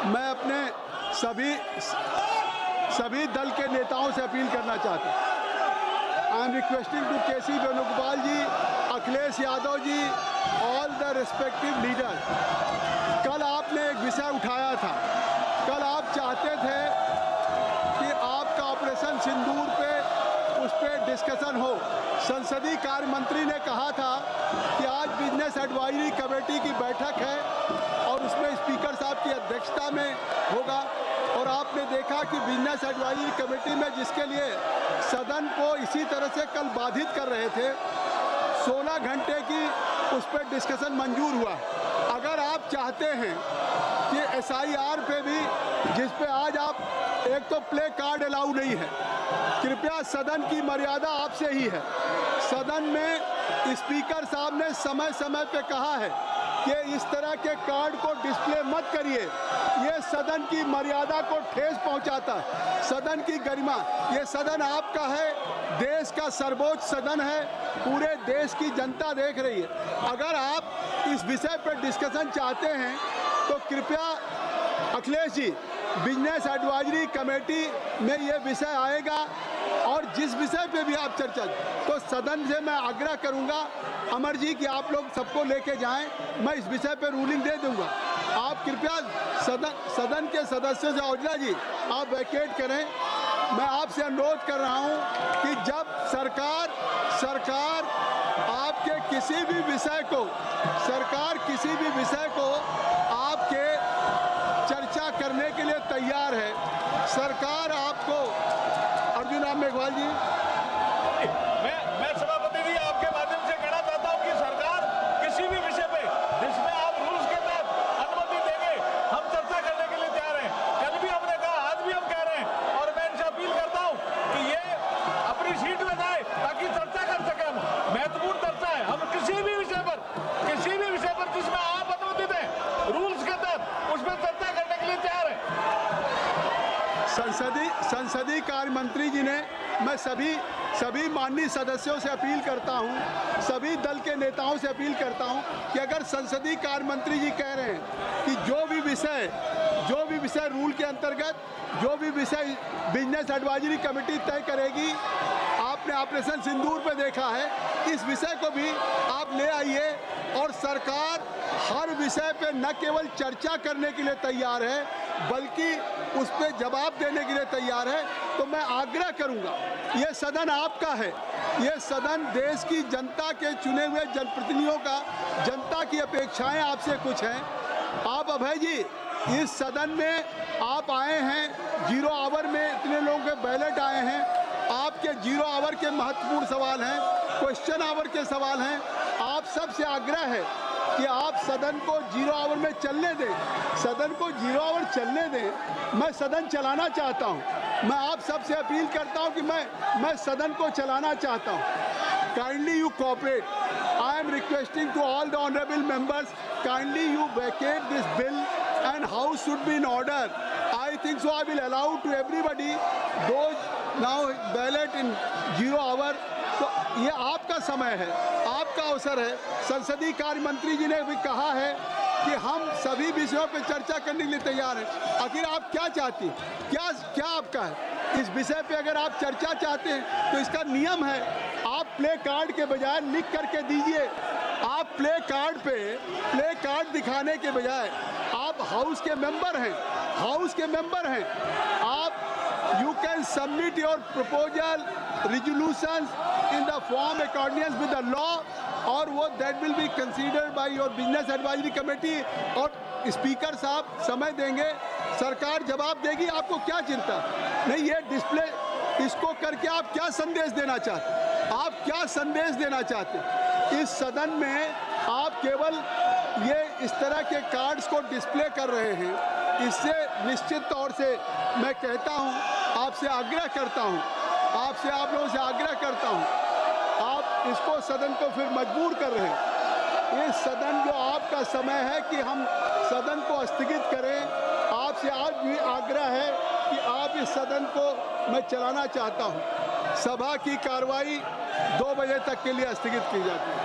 मैं अपने सभी दल के नेताओं से अपील करना चाहता हूँ। I am requesting to KC Venugopal ji, Akhilesh Yadav ji, all the respective leader. कल आपने एक विषय उठाया था। कल आप चाहते थे कि आपका ऑपरेशन सिंदूर पे उस पर डिस्कशन हो। संसदीय कार्य मंत्री ने कहा था कि आज बिजनेस एडवाइजरी कमेटी की बैठक है और उसमें स्पीकर साहब की अध्यक्षता में होगा। और आपने देखा कि बिजनेस एडवाइजरी कमेटी में जिसके लिए सदन को इसी तरह से कल बाधित कर रहे थे, 16 घंटे की उस पर डिस्कशन मंजूर हुआ। अगर आप चाहते हैं कि SIR पे भी, जिस पे आज आप एक तो प्ले कार्ड अलाउ नहीं है, कृपया सदन की मर्यादा आपसे ही है। सदन में स्पीकर साहब ने समय समय पे कहा है कि इस तरह के कार्ड को डिस्प्ले मत करिए, ये सदन की मर्यादा को ठेस पहुंचाता है, सदन की गरिमा। ये सदन आपका है, देश का सर्वोच्च सदन है, पूरे देश की जनता देख रही है। अगर आप इस विषय पर डिस्कशन चाहते हैं तो कृपया Akhilesh ji, business advisory committee में ये विषय आएगा और जिस विषय पे भी आप चर्चा, तो सदन से मैं आग्रह करूंगा अमर जी कि आप लोग सबको लेके जाएं, मैं इस विषय पे रूलिंग दे दूंगा। आप कृपया सदन के सदस्यों से, औजला जी आप वैकेट करें। मैं आपसे अनुरोध कर रहा हूं कि जब सरकार आपके किसी भी विषय को आपके चर्चा करने के लिए तैयार है। सरकार आपको, अर्जुन राम मेघवाल जी, मैं सभापति जी आपके माध्यम से कहना चाहता हूं कि सरकार किसी भी विषय पे जिसमें आप रूल्स के तहत अनुमति देंगे, हम चर्चा करने के लिए तैयार हैं। कल भी हमने कहा, आज भी हम कह रहे हैं और मैं इनसे अपील करता हूं कि ये अपनी सीट में जाए ताकि चर्चा कर सके। हम महत्वपूर्ण चर्चा है, हम किसी भी विषय पर जिसमें आप अनुमति दें रूल्स के तहत, उसमें चर्चा करने के लिए तैयार है। संसदीय कार्य मंत्री जी ने, मैं सभी माननीय सदस्यों से अपील करता हूं, सभी दल के नेताओं से अपील करता हूं कि अगर संसदीय कार्य मंत्री जी कह रहे हैं कि जो भी विषय रूल के अंतर्गत, जो भी विषय बिजनेस एडवाइजरी कमेटी तय करेगी, आपने ऑपरेशन सिंदूर पे देखा है, इस विषय को भी आप ले आइए। और सरकार हर विषय पे न केवल चर्चा करने के लिए तैयार है बल्कि उस पर जवाब देने के लिए तैयार है। तो मैं आग्रह करूंगा, ये सदन आपका है, ये सदन देश की जनता के चुने हुए जनप्रतिनिधियों का, जनता की अपेक्षाएं आपसे कुछ हैं। आप अभय जी, इस सदन में आप आए हैं, 0 आवर में इतने लोगों के बैलेट आए हैं, आपके 0 आवर के महत्वपूर्ण सवाल हैं, क्वेश्चन आवर के सवाल हैं। आप सबसे आग्रह है कि आप सदन को 0 आवर में चलने दें, सदन को 0 आवर चलने दें। मैं सदन चलाना चाहता हूं, मैं आप सबसे अपील करता हूं कि मैं सदन को चलाना चाहता हूं। Kindly you cooperate. I am requesting to all the honourable members, kindly you vacate this bill and house should be in order. I think so. I will allow to everybody those now ballot in 0 hour. तो ये आपका समय है, आपका अवसर है। संसदीय कार्य मंत्री जी ने भी कहा है कि हम सभी विषयों पर चर्चा करने के लिए तैयार हैं। आखिर आप क्या चाहती हैं, क्या आपका है इस विषय पे? अगर आप चर्चा चाहते हैं तो इसका नियम है, आप प्ले कार्ड के बजाय लिख करके दीजिए। आप प्ले कार्ड दिखाने के बजाय, आप हाउस के मेंबर हैं, आप you can submit your proposal resolutions in the form according with the law, और वो that will be considered by your business advisory committee. और स्पीकर साहब समय देंगे, सरकार जवाब देगी। आपको क्या चिंता नहीं? ये डिस्प्ले इसको करके आप क्या संदेश देना चाहते? इस सदन में आप केवल ये इस तरह के कार्ड्स को डिस्प्ले कर रहे हैं। इससे निश्चित तौर से मैं कहता हूं, आपसे आग्रह करता हूं, आप लोगों से आग्रह करता हूं, आप इसको सदन को फिर मजबूर कर रहे हैं। ये सदन जो आपका समय है कि हम सदन को स्थगित करें। आपसे आज भी आग्रह है कि आप इस सदन को मैं चलाना चाहता हूं। सभा की कार्रवाई 2 बजे तक के लिए स्थगित की जाती है।